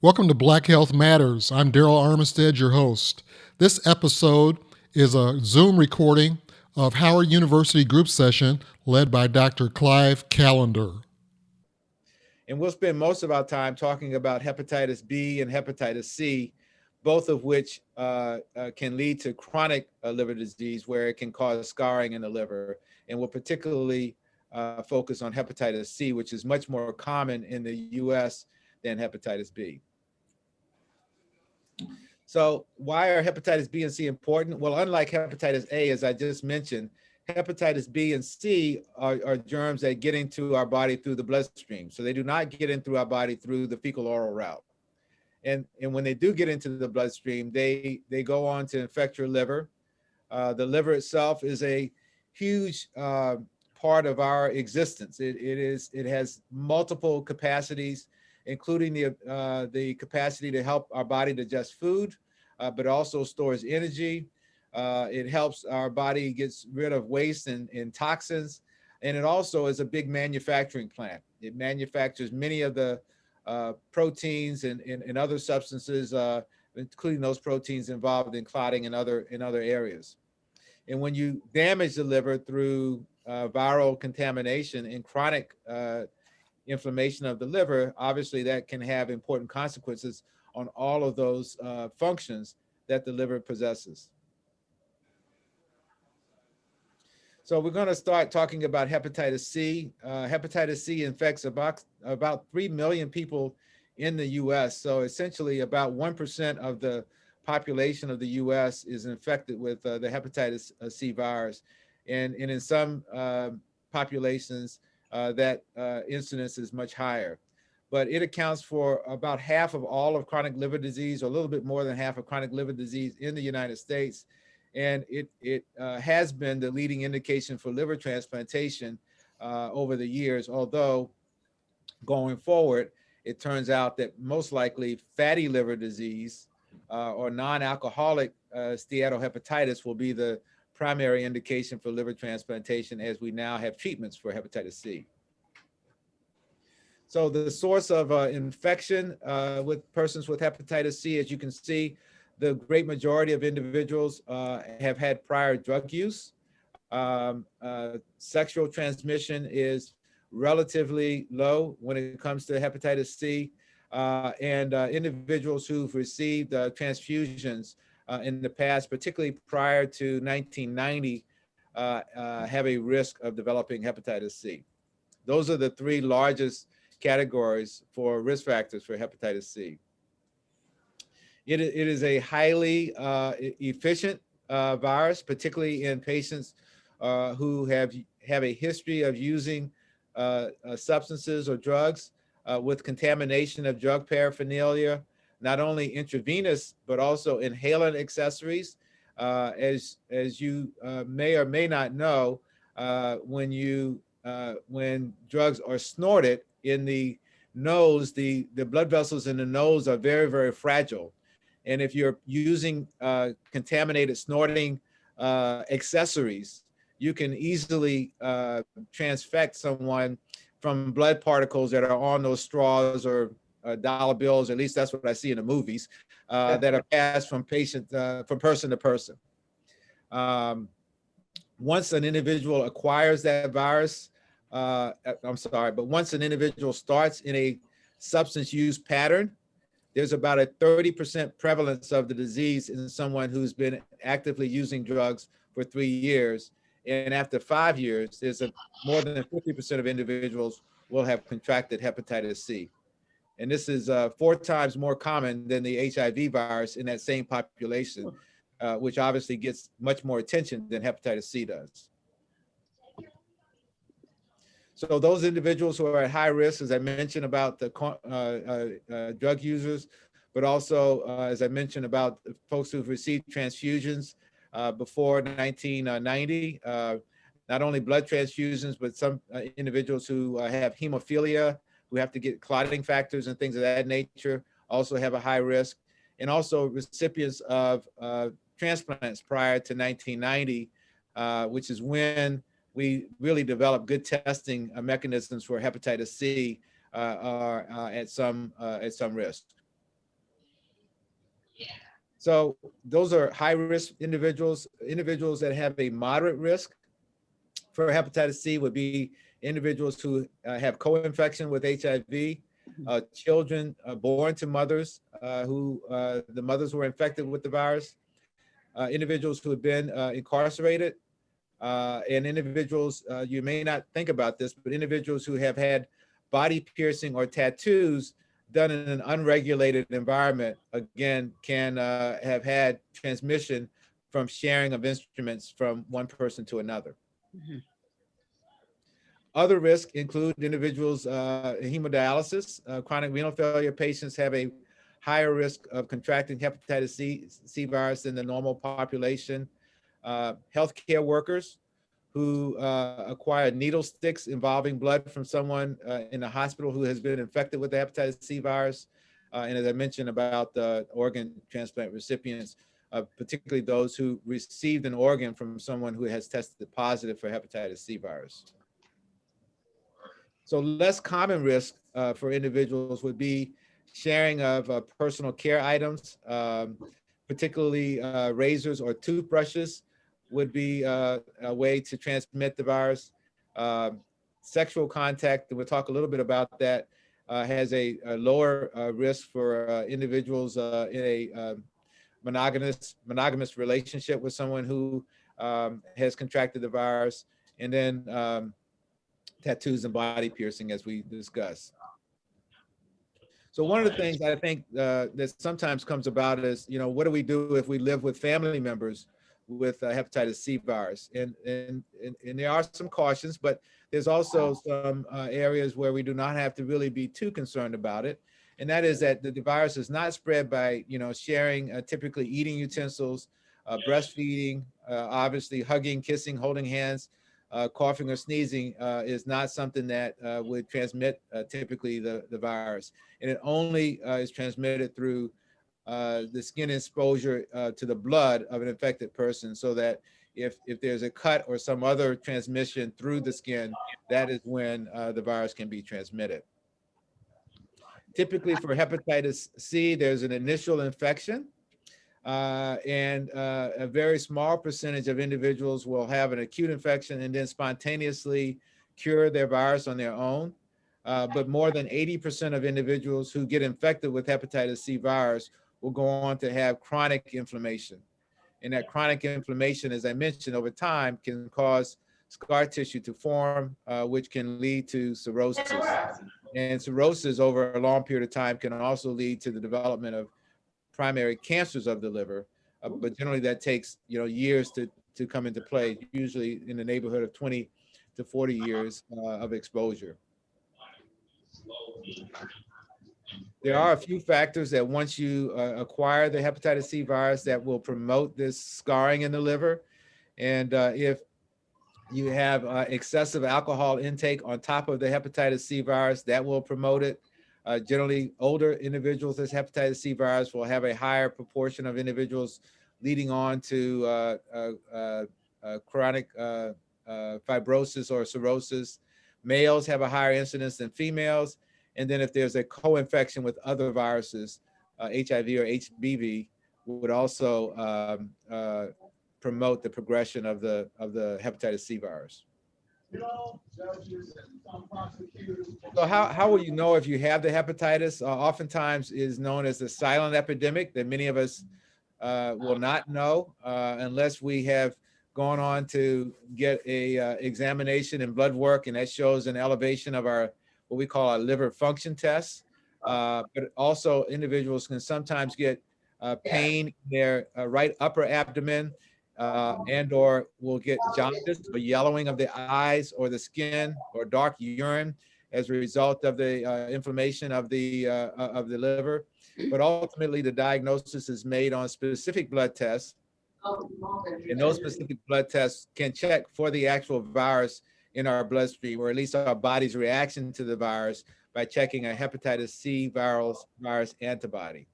Welcome to Black Health Matters. I'm Darryl Armistead, your host. This episode is a Zoom recording of Howard University group session led by Dr. Clive Callender. And we'll spend most of our time talking about hepatitis B and hepatitis C, both of which can lead to chronic liver disease where it can cause scarring in the liver. And we'll particularly focus on hepatitis C, which is much more common in the US than hepatitis B. So why are hepatitis B and C important? Well, unlike hepatitis A, as I just mentioned, hepatitis B and C are germs that get into our body through the bloodstream. So they do not get in through our body through the fecal oral route. And when they do get into the bloodstream, they go on to infect your liver. The liver itself is a huge part of our existence. It has multiple capacities, including the capacity to help our body digest food, but also stores energy. It helps our body gets rid of waste and toxins. And it also is a big manufacturing plant. It manufactures many of the proteins and other substances, including those proteins involved in clotting and other areas. And when you damage the liver through viral contamination and chronic inflammation of the liver, obviously that can have important consequences on all of those functions that the liver possesses. So we're going to start talking about hepatitis C. Hepatitis C infects about 3 million people in the US. So essentially about 1% of the population of the US is infected with the hepatitis C virus. And in some populations, that incidence is much higher. But it accounts for about half of all of chronic liver disease, or a little bit more than half of chronic liver disease in the United States. And it has been the leading indication for liver transplantation over the years, although going forward, it turns out that most likely fatty liver disease or non-alcoholic steatohepatitis will be the primary indication for liver transplantation, as we now have treatments for hepatitis C. So the source of infection with persons with hepatitis C, as you can see, the great majority of individuals have had prior drug use. Sexual transmission is relatively low when it comes to hepatitis C. And individuals who've received transfusions in the past, particularly prior to 1990, have a risk of developing hepatitis C. Those are the three largest categories for risk factors for hepatitis C. It is a highly efficient virus, particularly in patients who have a history of using substances or drugs with contamination of drug paraphernalia, not only intravenous, but also inhalant accessories. As you may or may not know, when drugs are snorted in the nose, the blood vessels in the nose are very, very fragile. And if you're using contaminated snorting accessories, you can easily transfect someone from blood particles that are on those straws or dollar bills. At least that's what I see in the movies, that are passed from person to person. Once an individual acquires that virus, but once an individual starts in a substance use pattern, there's about a 30% prevalence of the disease in someone who's been actively using drugs for 3 years. And after 5 years, there's more than 50% of individuals will have contracted hepatitis C. And this is 4 times more common than the HIV virus in that same population, which obviously gets much more attention than hepatitis C does. So those individuals who are at high risk, as I mentioned about the drug users, but also, as I mentioned about folks who've received transfusions before 1990, not only blood transfusions, but some individuals who have hemophilia, who have to get clotting factors and things of that nature, also have a high risk. And also recipients of transplants prior to 1990, which is when we really develop good testing mechanisms for hepatitis C are at some risk. So those are high risk individuals. Individuals that have a moderate risk for hepatitis C would be individuals who have co-infection with HIV, children born to mothers who the mothers were infected with the virus, individuals who have been incarcerated, and individuals, you may not think about this, but individuals who have had body piercing or tattoos done in an unregulated environment, again, can have had transmission from sharing of instruments from one person to another. Mhm. Other risks include individuals in hemodialysis. Chronic renal failure patients have a higher risk of contracting hepatitis C virus than the normal population. Healthcare workers who acquire needle sticks involving blood from someone in a hospital who has been infected with the hepatitis C virus. And as I mentioned about the organ transplant recipients, particularly those who received an organ from someone who has tested positive for hepatitis C virus. So less common risk for individuals would be sharing of personal care items, particularly razors or toothbrushes would be a way to transmit the virus. Sexual contact, and we'll talk a little bit about that, has a lower risk for individuals in a monogamous relationship with someone who has contracted the virus. And then tattoos and body piercing, as we discussed. So one of the things I think that sometimes comes about is, what do we do if we live with family members with hepatitis C virus? And there are some cautions, but there's also some areas where we do not have to really be too concerned about it. And that is that the virus is not spread by, sharing typically eating utensils, breastfeeding, obviously hugging, kissing, holding hands. Coughing or sneezing is not something that would transmit typically the virus. And it only is transmitted through the skin exposure to the blood of an infected person, so that if there's a cut or some other transmission through the skin, that is when the virus can be transmitted. Typically for hepatitis C, there's an initial infection. And a very small percentage of individuals will have an acute infection and then spontaneously cure their virus on their own. But more than 80% of individuals who get infected with hepatitis C virus will go on to have chronic inflammation. And that chronic inflammation, as I mentioned, over time can cause scar tissue to form, which can lead to cirrhosis. And cirrhosis over a long period of time can also lead to the development of primary cancers of the liver, but generally that takes years to come into play, usually in the neighborhood of 20 to 40 years of exposure. There are a few factors that once you acquire the hepatitis C virus that will promote this scarring in the liver. And if you have excessive alcohol intake on top of the hepatitis C virus, that will promote it. Generally, older individuals with hepatitis C virus will have a higher proportion of individuals leading on to chronic fibrosis or cirrhosis. Males have a higher incidence than females. And then if there's a co-infection with other viruses, HIV or HBV would also promote the progression of the hepatitis C virus. So how will you know if you have the hepatitis? Oftentimes is known as the silent epidemic that many of us will not know unless we have gone on to get a examination and blood work, and that shows an elevation of our what we call our liver function test. But also individuals can sometimes get pain in their right upper abdomen, and or will get jaundice or yellowing of the eyes or the skin or dark urine as a result of the inflammation of the liver. But ultimately, the diagnosis is made on specific blood tests, and those specific blood tests can check for the actual virus in our bloodstream, or at least our body's reaction to the virus, by checking a hepatitis C virus antibody.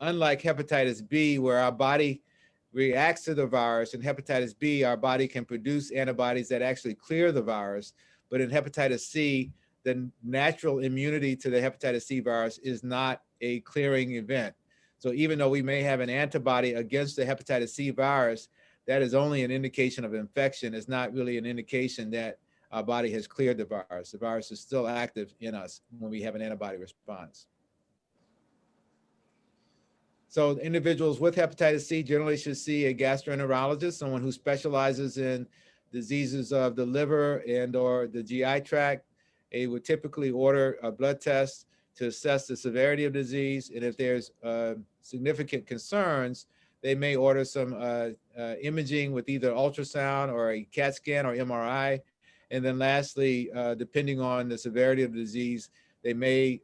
Unlike hepatitis B, where our body reacts to the virus. In hepatitis B, our body can produce antibodies that actually clear the virus. But in hepatitis C, the natural immunity to the hepatitis C virus is not a clearing event. So even though we may have an antibody against the hepatitis C virus, that is only an indication of infection. It's not really an indication that our body has cleared the virus. The virus is still active in us when we have an antibody response. So individuals with hepatitis C generally should see a gastroenterologist, someone who specializes in diseases of the liver and or the GI tract. They would typically order a blood test to assess the severity of disease. And if there's significant concerns, they may order some imaging with either ultrasound or a CAT scan or MRI. And then lastly, depending on the severity of the disease, they may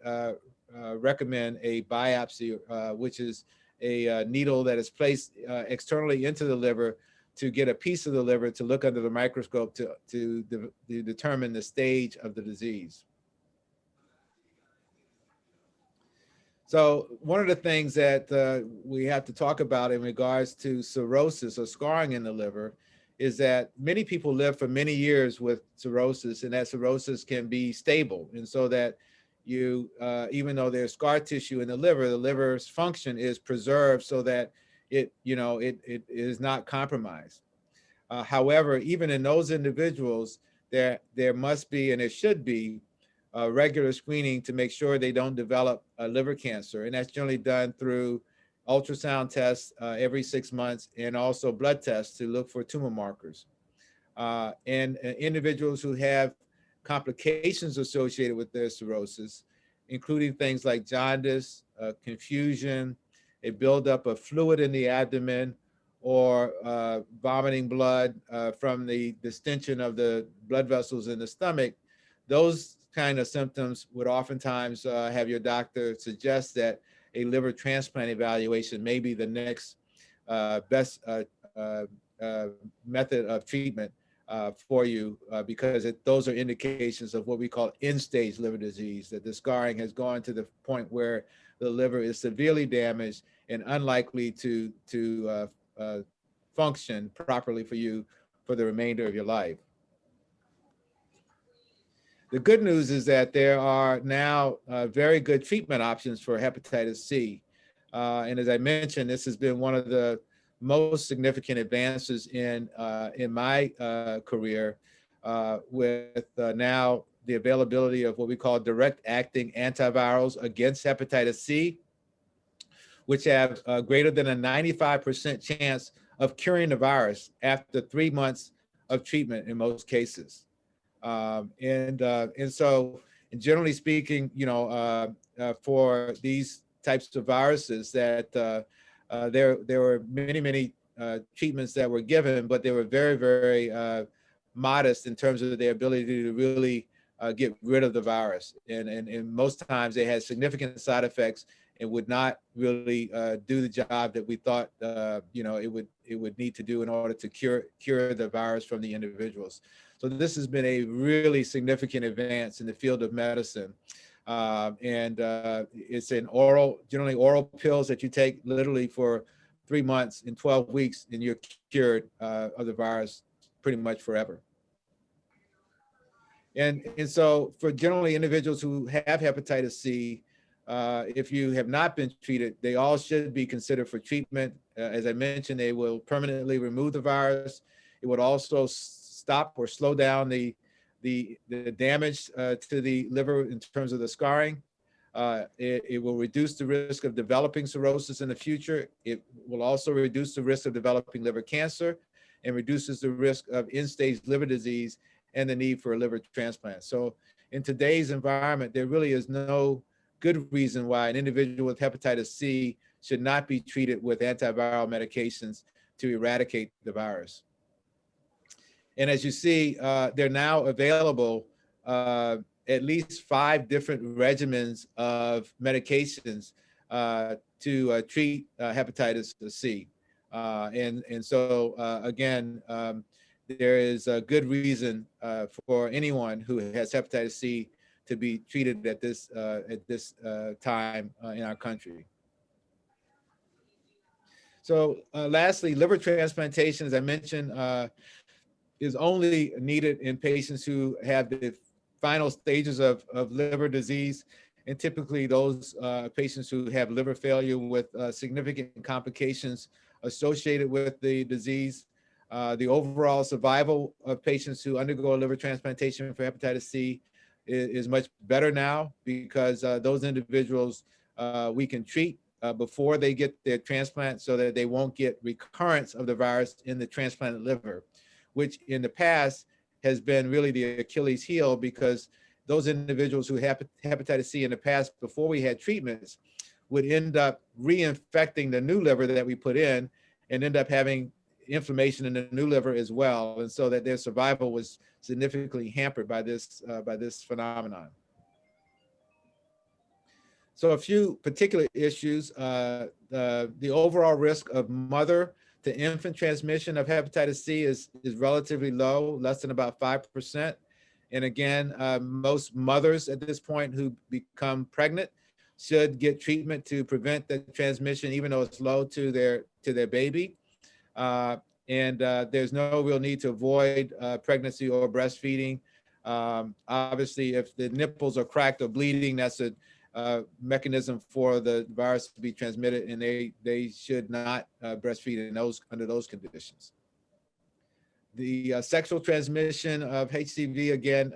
recommend a biopsy, which is a needle that is placed externally into the liver to get a piece of the liver to look under the microscope to determine the stage of the disease. So one of the things that we have to talk about in regards to cirrhosis or scarring in the liver is that many people live for many years with cirrhosis, and that cirrhosis can be stable. And so that you, even though there's scar tissue in the liver's function is preserved so that it is not compromised. However, even in those individuals, there must be, and there should be, regular screening to make sure they don't develop liver cancer. And that's generally done through ultrasound tests every 6 months and also blood tests to look for tumor markers. And individuals who have complications associated with their cirrhosis, including things like jaundice, confusion, a buildup of fluid in the abdomen, or vomiting blood from the distension of the blood vessels in the stomach, those kind of symptoms would oftentimes have your doctor suggest that a liver transplant evaluation may be the next best method of treatment for you, because those are indications of what we call end-stage liver disease, that the scarring has gone to the point where the liver is severely damaged and unlikely to function properly for you for the remainder of your life. The good news is that there are now very good treatment options for hepatitis C. And as I mentioned, this has been one of the most significant advances in my career, with now the availability of what we call direct-acting antivirals against hepatitis C, which have greater than a 95% chance of curing the virus after 3 months of treatment in most cases. And so, generally speaking, for these types of viruses, that there were many treatments that were given, but they were very, very modest in terms of their ability to really get rid of the virus. And most times they had significant side effects and would not really do the job that we thought it would need to do in order to cure the virus from the individuals. So this has been a really significant advance in the field of medicine. And it's generally oral pills that you take literally for 3 months in 12 weeks, and you're cured of the virus pretty much forever. And so for generally individuals who have hepatitis C, if you have not been treated, they all should be considered for treatment. As I mentioned, they will permanently remove the virus. It would also stop or slow down the damage to the liver in terms of the scarring. It will reduce the risk of developing cirrhosis in the future. It will also reduce the risk of developing liver cancer and reduces the risk of end-stage liver disease and the need for a liver transplant. So in today's environment, there really is no good reason why an individual with hepatitis C should not be treated with antiviral medications to eradicate the virus. And as you see, they're now available at least 5 different regimens of medications to treat hepatitis C. And so again, there is a good reason for anyone who has hepatitis C to be treated at this time in our country. So lastly, liver transplantation, as I mentioned, is only needed in patients who have the final stages of liver disease, and typically those patients who have liver failure with significant complications associated with the disease. The overall survival of patients who undergo a liver transplantation for hepatitis C is much better now, because those individuals we can treat before they get their transplant, so that they won't get recurrence of the virus in the transplanted liver, which in the past has been really the Achilles heel, because those individuals who have hepatitis C in the past, before we had treatments, would end up reinfecting the new liver that we put in, and end up having inflammation in the new liver as well. And so that their survival was significantly hampered by this phenomenon. So a few particular issues, the overall risk of mother to infant transmission of hepatitis C is relatively low, less than about 5%. And again, most mothers at this point who become pregnant should get treatment to prevent the transmission, even though it's low to their baby. And there's no real need to avoid pregnancy or breastfeeding. Obviously, if the nipples are cracked or bleeding, that's a mechanism for the virus to be transmitted, and they should not breastfeed under those conditions. The sexual transmission of HCV, again,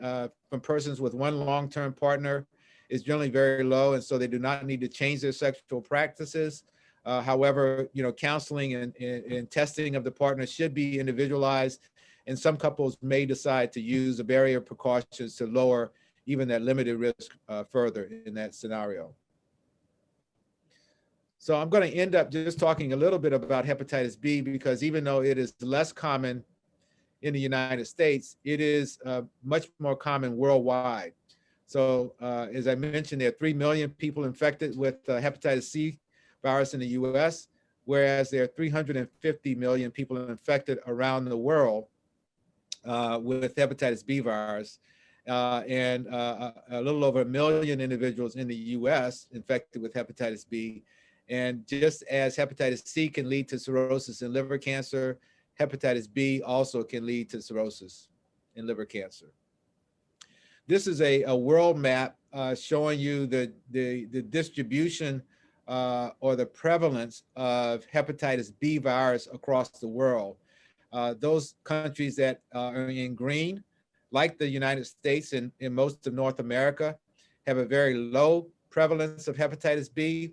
from persons with one long-term partner, is generally very low, and so they do not need to change their sexual practices. However, counseling and testing of the partner should be individualized, and some couples may decide to use a barrier precautions to lower even that limited risk further in that scenario. So I'm going to end up just talking a little bit about hepatitis B, because even though it is less common in the United States, it is much more common worldwide. So as I mentioned, there are 3 million people infected with hepatitis C virus in the US, whereas there are 350 million people infected around the world with hepatitis B virus. And a little over 1 million individuals in the US infected with hepatitis B. And just as hepatitis C can lead to cirrhosis and liver cancer, hepatitis B also can lead to cirrhosis and liver cancer. This is a world map showing you the distribution or the prevalence of hepatitis B virus across the world. Those countries that are in green, like the United States and in most of North America, have a very low prevalence of hepatitis B,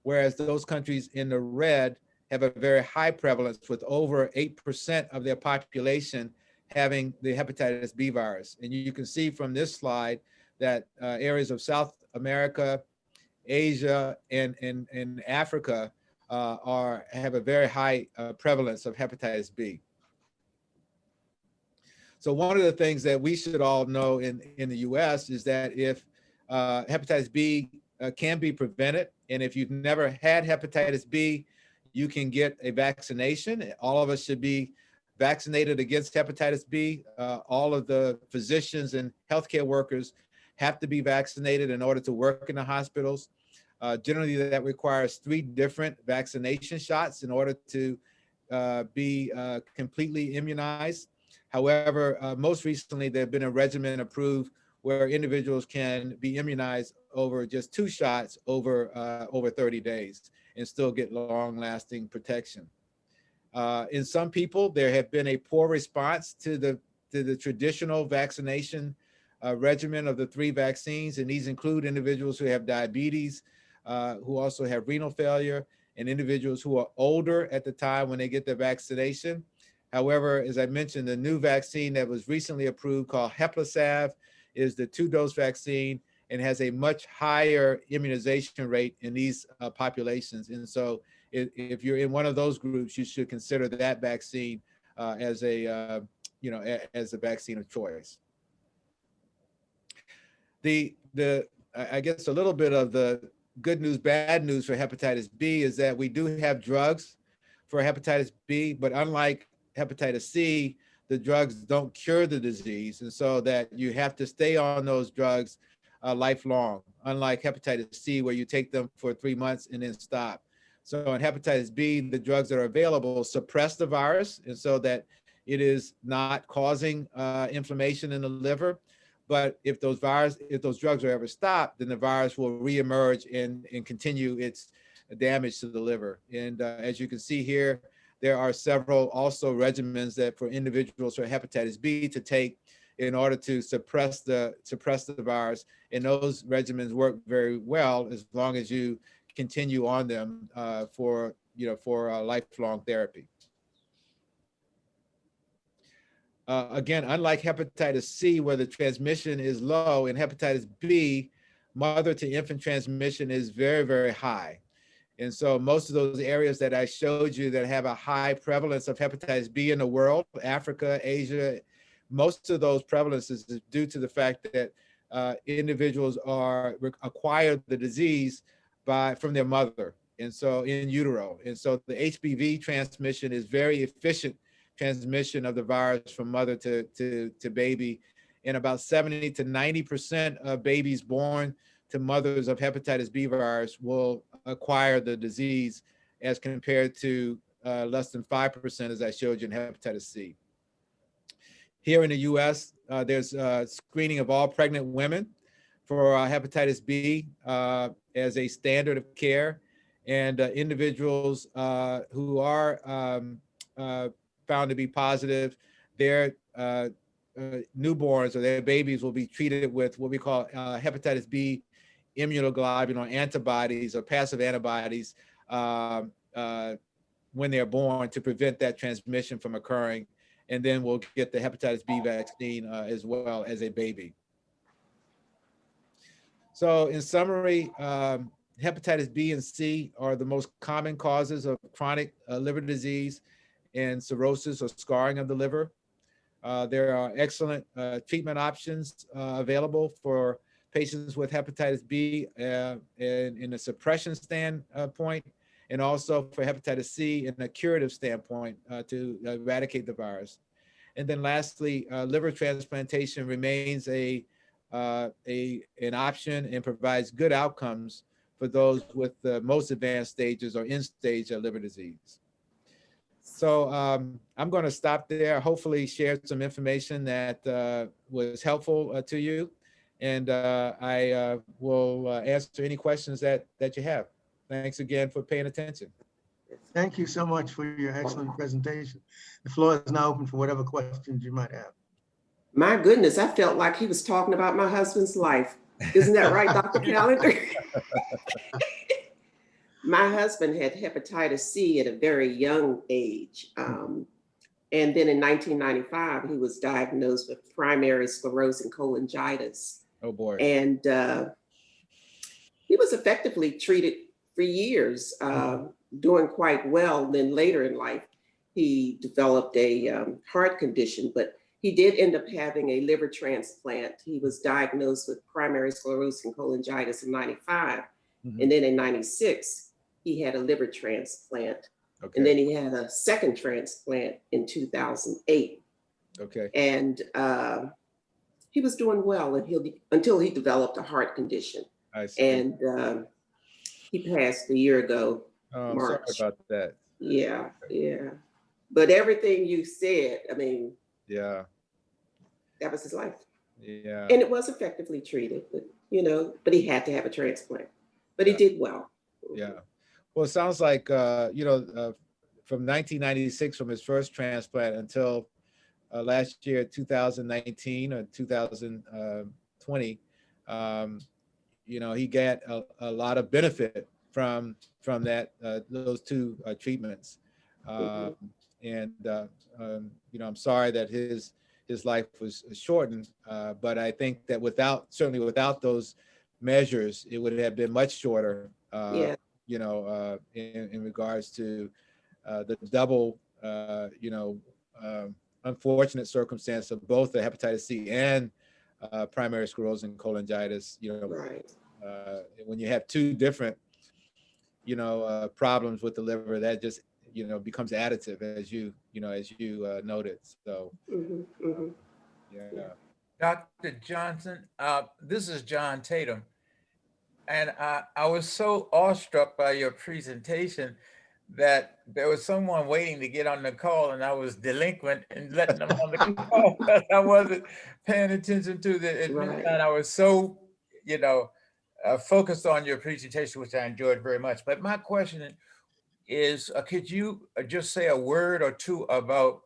whereas those countries in the red have a very high prevalence, with over 8% of their population having the hepatitis B virus. And you can see from this slide that areas of South America, Asia, and Africa have a very high prevalence of hepatitis B. So one of the things that we should all know in the US is that if hepatitis B can be prevented, and if you've never had hepatitis B, you can get a vaccination. All of us should be vaccinated against hepatitis B. All of the physicians and healthcare workers have to be vaccinated in order to work in the hospitals. Generally, that requires 3 different vaccination shots in order to be completely immunized. However, most recently, there's been a regimen approved where individuals can be immunized over just 2 shots over 30 days and still get long-lasting protection. In some people, there have been a poor response to the traditional vaccination regimen of the 3 vaccines, and these include individuals who have diabetes, who also have renal failure, and individuals who are older at the time when they get their vaccination. However, as I mentioned, the new vaccine that was recently approved, called Heplisav, is the 2-dose vaccine and has a much higher immunization rate in these populations. And so if you're in one of those groups, you should consider that vaccine as a vaccine of choice. I guess a little bit of the good news, bad news for hepatitis B is that we do have drugs for hepatitis B, but unlike hepatitis C, the drugs don't cure the disease, and so that you have to stay on those drugs lifelong, unlike hepatitis C, where you take them for 3 months and then stop. So in hepatitis B, the drugs that are available suppress the virus, and so that it is not causing inflammation in the liver. But if those drugs are ever stopped, then the virus will reemerge and continue its damage to the liver. And as you can see here, there are several also regimens that for individuals who are hepatitis B to take in order to suppress the virus. And those regimens work very well as long as you continue on them for lifelong therapy. Again, unlike hepatitis C, where the transmission is low, in hepatitis B, mother to infant transmission is very, very high. And so most of those areas that I showed you that have a high prevalence of hepatitis B in the world, Africa, Asia, most of those prevalences is due to the fact that individuals acquire the disease from their mother, and so in utero. And so the HBV transmission is very efficient transmission of the virus from mother to baby. And about 70 to 90% of babies born to mothers of hepatitis B virus will acquire the disease, as compared to less than 5%, as I showed you, in hepatitis C. Here in the US, there's screening of all pregnant women for hepatitis B as a standard of care. And individuals who are found to be positive, their newborns or their babies will be treated with what we call hepatitis B immunoglobulin or antibodies or passive antibodies when they're born, to prevent that transmission from occurring. And then we'll get the hepatitis B vaccine as well as a baby. So in summary, hepatitis B and C are the most common causes of chronic liver disease and cirrhosis or scarring of the liver. There are excellent treatment options available for patients with hepatitis B in a suppression standpoint, and also for hepatitis C in a curative standpoint to eradicate the virus. And then lastly, liver transplantation remains an option and provides good outcomes for those with the most advanced stages or end stage of liver disease. So I'm going to stop there. Hopefully shared some information that was helpful to you. And I will answer any questions that you have. Thanks again for paying attention. Thank you so much for your excellent presentation. The floor is now open for whatever questions you might have. My goodness, I felt like he was talking about my husband's life. Isn't that right, Dr. Callender? My husband had hepatitis C at a very young age. And then in 1995, he was diagnosed with primary sclerosing cholangitis. Oh boy. And he was effectively treated for years, doing quite well. Then later in life, he developed a heart condition, but he did end up having a liver transplant. He was diagnosed with primary sclerosing cholangitis in 95. Mm-hmm. And then in 96, he had a liver transplant. Okay. And then he had a second transplant in 2008. Okay. And he was doing well until he developed a heart condition. I see. And he passed a year ago. Oh, I'm sorry about that. Yeah, yeah. But everything you said, I mean, yeah, that was his life. Yeah. And it was effectively treated, but he had to have a transplant. But he did well. Yeah. Well, it sounds like, from 1996, from his first transplant until last year, 2019 or 2020, he got a lot of benefit from that, those two treatments. And I'm sorry that his life was shortened, but I think that without those measures, it would have been much shorter. In regards to the double, unfortunate circumstance of both the hepatitis C and primary sclerosing cholangitis. Right. When you have two different, problems with the liver, that just becomes additive, as you noted. So, yeah. Dr. Johnson, this is John Tatum. And I was so awestruck by your presentation that there was someone waiting to get on the call, and I was delinquent and letting them on the call because I wasn't paying attention to the Right. and I was so, focused on your presentation, which I enjoyed very much. But my question is, could you just say a word or two about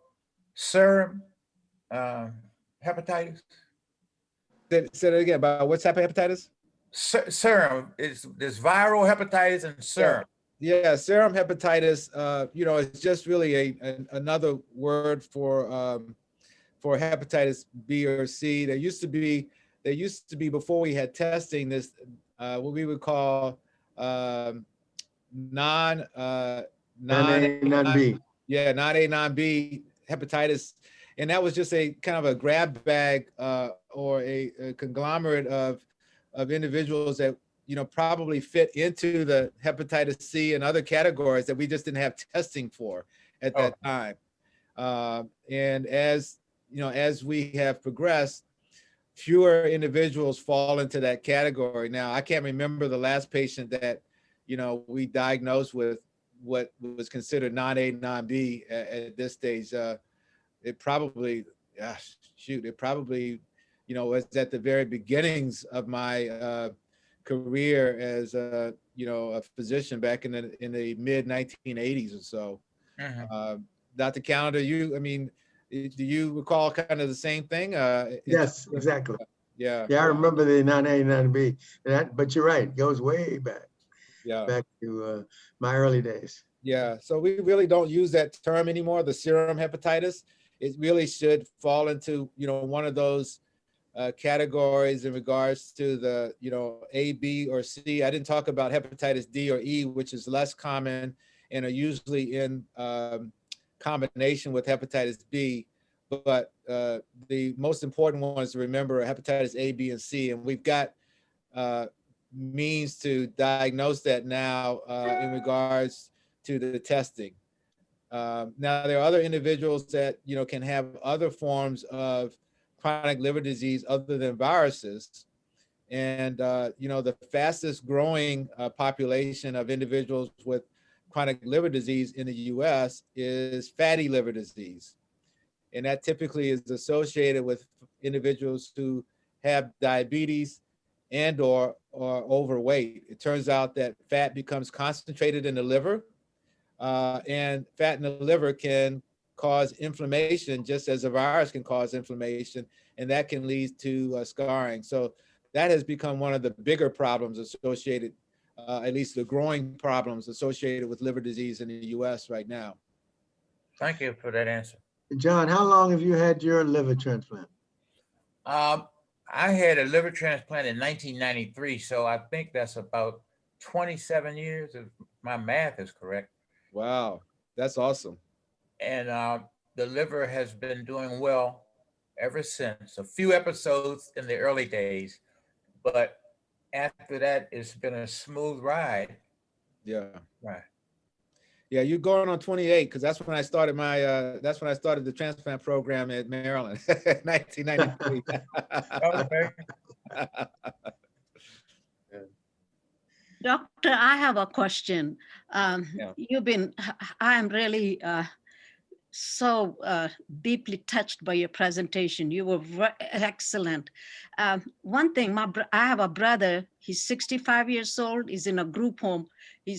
serum um, hepatitis? Say that again, about what type of hepatitis? Serum is there's viral hepatitis and serum. Yeah, serum hepatitis, it's just really another word for hepatitis B or C. There used to be before we had testing this, what we would call non-A, non-B. non-A, non-B hepatitis. And that was just a kind of a grab bag or a conglomerate of individuals that, probably fit into the hepatitis C and other categories that we just didn't have testing for at that time. And as we have progressed, fewer individuals fall into that category. Now, I can't remember the last patient that, we diagnosed with what was considered non-A, non-B at this stage. It probably, was at the very beginnings of my career as a physician back in the mid 1980s or so. Dr. Callender, do you recall kind of the same thing? Yes, exactly. Yeah. Yeah, I remember the non-A, non-B. But you're right, it goes way back. Yeah. Back to my early days. Yeah. So we really don't use that term anymore, the serum hepatitis. It really should fall into, one of those categories in regards to the, A, B, or C. I didn't talk about hepatitis D or E, which is less common and are usually in combination with hepatitis B. But the most important ones to remember are hepatitis A, B, and C. And we've got means to diagnose that now in regards to the testing. Now, there are other individuals that, can have other forms of chronic liver disease other than viruses. And, the fastest growing population of individuals with chronic liver disease in the US is fatty liver disease. And that typically is associated with individuals who have diabetes and or overweight. It turns out that fat becomes concentrated in the liver, and fat in the liver can cause inflammation just as a virus can cause inflammation, and that can lead to scarring. So that has become one of the bigger problems associated, at least the growing problems associated with liver disease in the US right now. Thank you for that answer. John, how long have you had your liver transplant? I had a liver transplant in 1993, so I think that's about 27 years, if my math is correct. Wow, that's awesome. And the liver has been doing well ever since. A few episodes in the early days, but after that, it's been a smooth ride. Yeah. Right. Yeah, you're going on 28 because that's when I started the transplant program at Maryland, 1993. Okay. Doctor, I have a question. I am really so deeply touched by your presentation. You were excellent. One thing, I have a brother, he's 65 years old, he's in a group home. He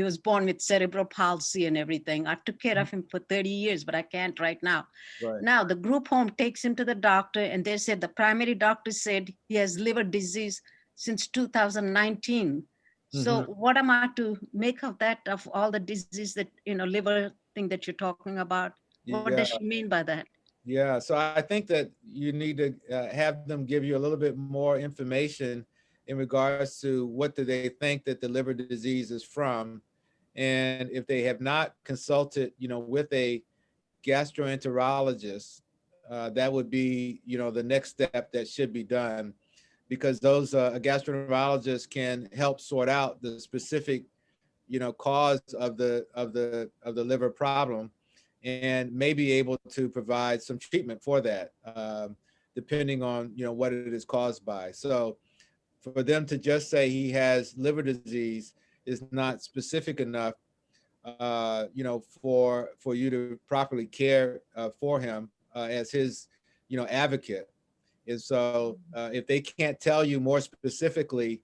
was born with cerebral palsy and everything. I took care of him for 30 years, but I can't right now. Right. Now the group home takes him to the doctor, and they said the primary doctor said he has liver disease since 2019. So what am I to make of that, of all the disease that, liver thing that you're talking about? What does she mean by that? Yeah, so I think that you need to have them give you a little bit more information in regards to what do they think that the liver disease is from. And if they have not consulted, with a gastroenterologist, that would be, the next step that should be done, because those gastroenterologists can help sort out the specific, cause of the liver problem, and may be able to provide some treatment for that, depending on, what it is caused by. So for them to just say he has liver disease is not specific enough, you know, for you to properly care for him as his, you know, advocate. And so if they can't tell you more specifically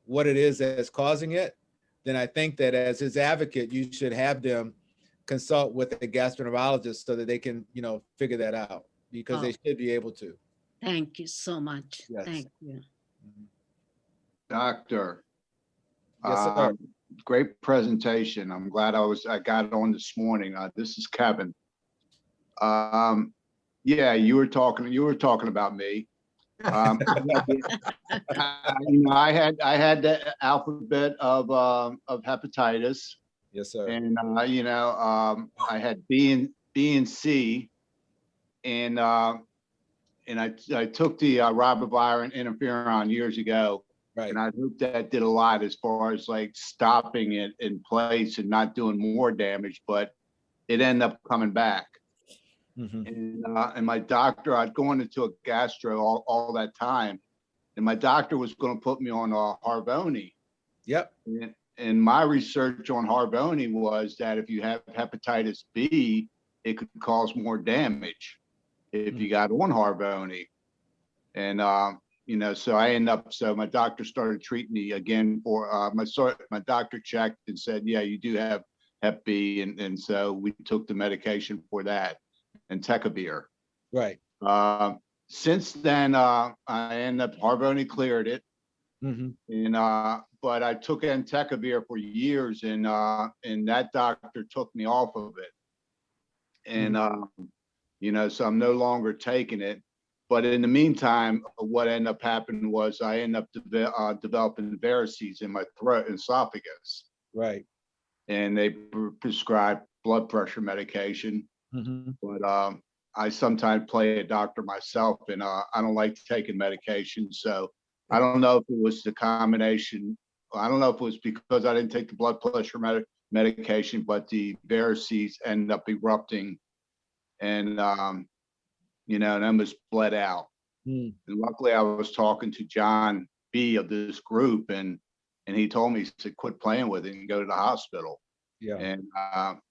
what it is that's causing it, then I think that as his advocate, you should have them consult with a gastroenterologist so that they can, you know, figure that out, because they should be able to. Thank you so much. Yes. Thank you. Doctor, Yes, sir. great presentation. I'm glad I got on this morning. This is Kevin. Yeah, you were talking about me. You know, I had the alphabet of hepatitis, Yes, sir. and you know, I had B and C, and I took the ribavirin interferon years ago. Right. And I hope that did a lot as far as like stopping it in place and not doing more damage, but it ended up coming back. And my doctor, I'd gone into a gastro all that time, and my doctor was going to put me on Harvoni. Yep. And my research on Harvoni was that if you have hepatitis B, it could cause more damage if you got on Harvoni. And you know, so my doctor started treating me again for my doctor checked and said, yeah, you do have Hep B, and so we took the medication for that, and Entecavir. Right. Since then, I ended up Harvoni cleared it, and but I took Entecavir for years, and that doctor took me off of it, and you know, so I'm no longer taking it. But in the meantime, what ended up happening was I ended up developing varices in my throat and esophagus. Right. And they prescribed blood pressure medication. But I sometimes play a doctor myself, and I don't like taking medication. So I don't know if it was the combination. I don't know if it was because I didn't take the blood pressure medication, but the varices ended up erupting, and you know, and then was bled out. And luckily I was talking to John B of this group, and he told me, he said, quit playing with it and go to the hospital. Yeah. And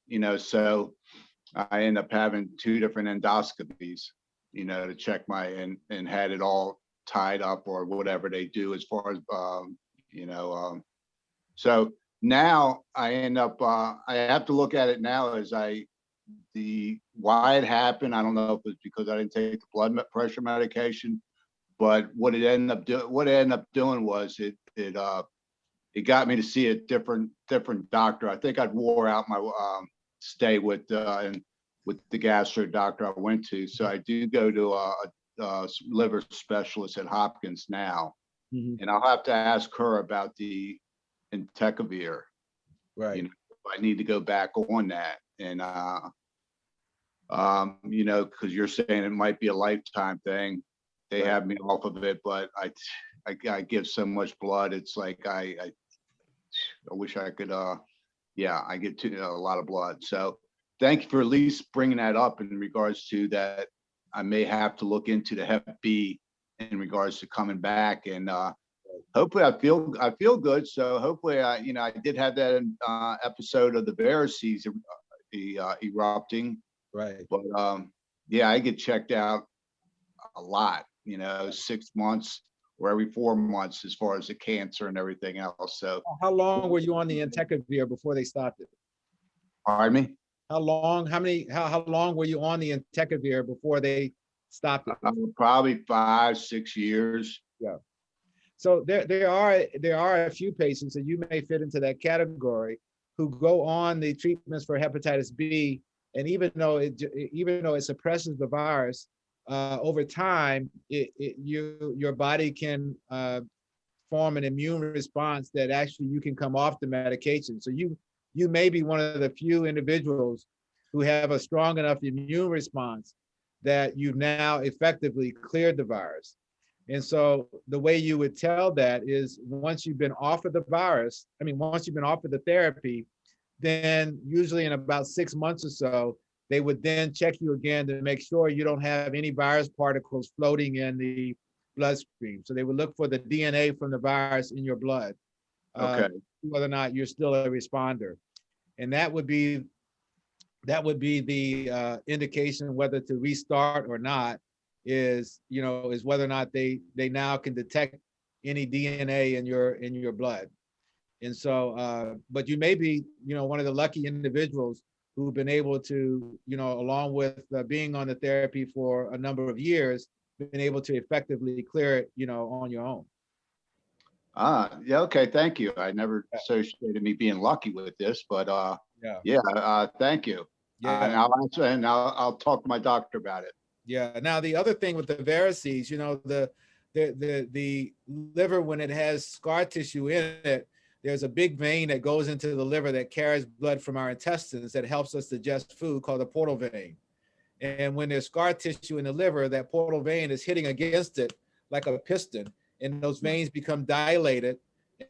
you know, so I ended up having 2 different endoscopies, you know, to check and had it all tied up or whatever they do as far as you know, so now I end up I have to look at it now as why it happened. I don't know if it's because I didn't take the blood pressure medication, but what it ended up doing was it got me to see a different doctor. I think I'd wore out my stay with the gastro doctor I went to. So I do go to a liver specialist at Hopkins now, and I'll have to ask her about the Entecavir. Right. You know, if I need to go back on that, and you know, because you're saying it might be a lifetime thing. They have me off of it, but I give so much blood. It's like I wish I could. Yeah, I get a lot of blood. So thank you for at least bringing that up in regards to that. I may have to look into the Hep B in regards to coming back, and hopefully I feel good. So hopefully you know, I did have that episode of the varices erupting. Right. But yeah, I get checked out a lot, you know, 6 months or every 4 months as far as the cancer and everything else. So How long were you on the Entecavir before they stopped it? pardon me? How long were you on the Entecavir before they stopped it? Probably 5-6 years. Yeah. So there are a few patients, and you may fit into that category, who go on the treatments for hepatitis B, and even though it suppresses the virus, over time, your body can form an immune response that actually you can come off the medication. So you may be one of the few individuals who have a strong enough immune response that you've now effectively cleared the virus. And so the way you would tell that is once you've been offered the virus, once you've been offered the therapy, then usually in about 6 months or so, they would then check you again to make sure you don't have any virus particles floating in the bloodstream. So they would look for the DNA from the virus in your blood, Okay. whether or not you're still a responder. And that would be the indication whether to restart or not is whether or not they now can detect any DNA in your blood. And so, but you may be, one of the lucky individuals who've been able to, along with being on the therapy for a number of years, been able to effectively clear it, on your own. Yeah, okay, thank you. I never associated me being lucky with this, but thank you. And I'll talk to my doctor about it. Yeah. Now, the other thing with the varices, the liver, when it has scar tissue in it, there's a big vein that goes into the liver that carries blood from our intestines that helps us digest food, called the portal vein. And when there's scar tissue in the liver, that portal vein is hitting against it like a piston, and those veins become dilated,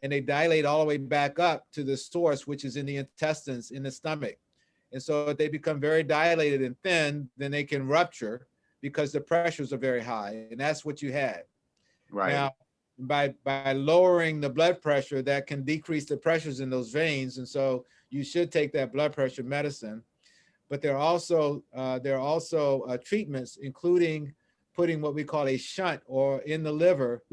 and they dilate all the way back up to the source, which is in the intestines, in the stomach. And so if they become very dilated and thin, then they can rupture because the pressures are very high. And that's what you had. Right. Now, by lowering the blood pressure, that can decrease the pressures in those veins. And so you should take that blood pressure medicine. But there are also treatments, including putting what we call a shunt or in the liver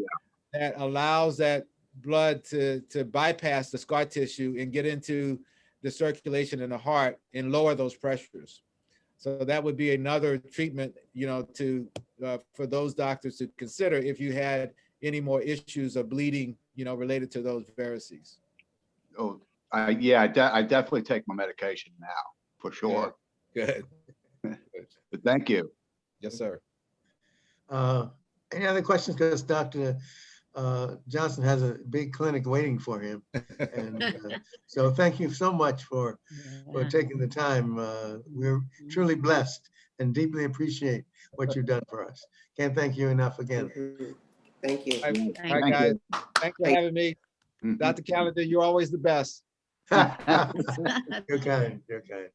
that allows that blood to bypass the scar tissue and get into the circulation in the heart and lower those pressures. So that would be another treatment, for those doctors to consider if you had any more issues of bleeding, related to those varices. Oh, I definitely take my medication now, for sure. Good. But thank you. Yes, sir. Any other questions? Because Dr. Johnson has a big clinic waiting for him. And so thank you so much for taking the time. We're truly blessed and deeply appreciate what you've done for us. Can't thank you enough again. Thank you. All right, guys. Thanks for having me. Mhm. Dr. Callender, you're always the best. You're kind. Okay.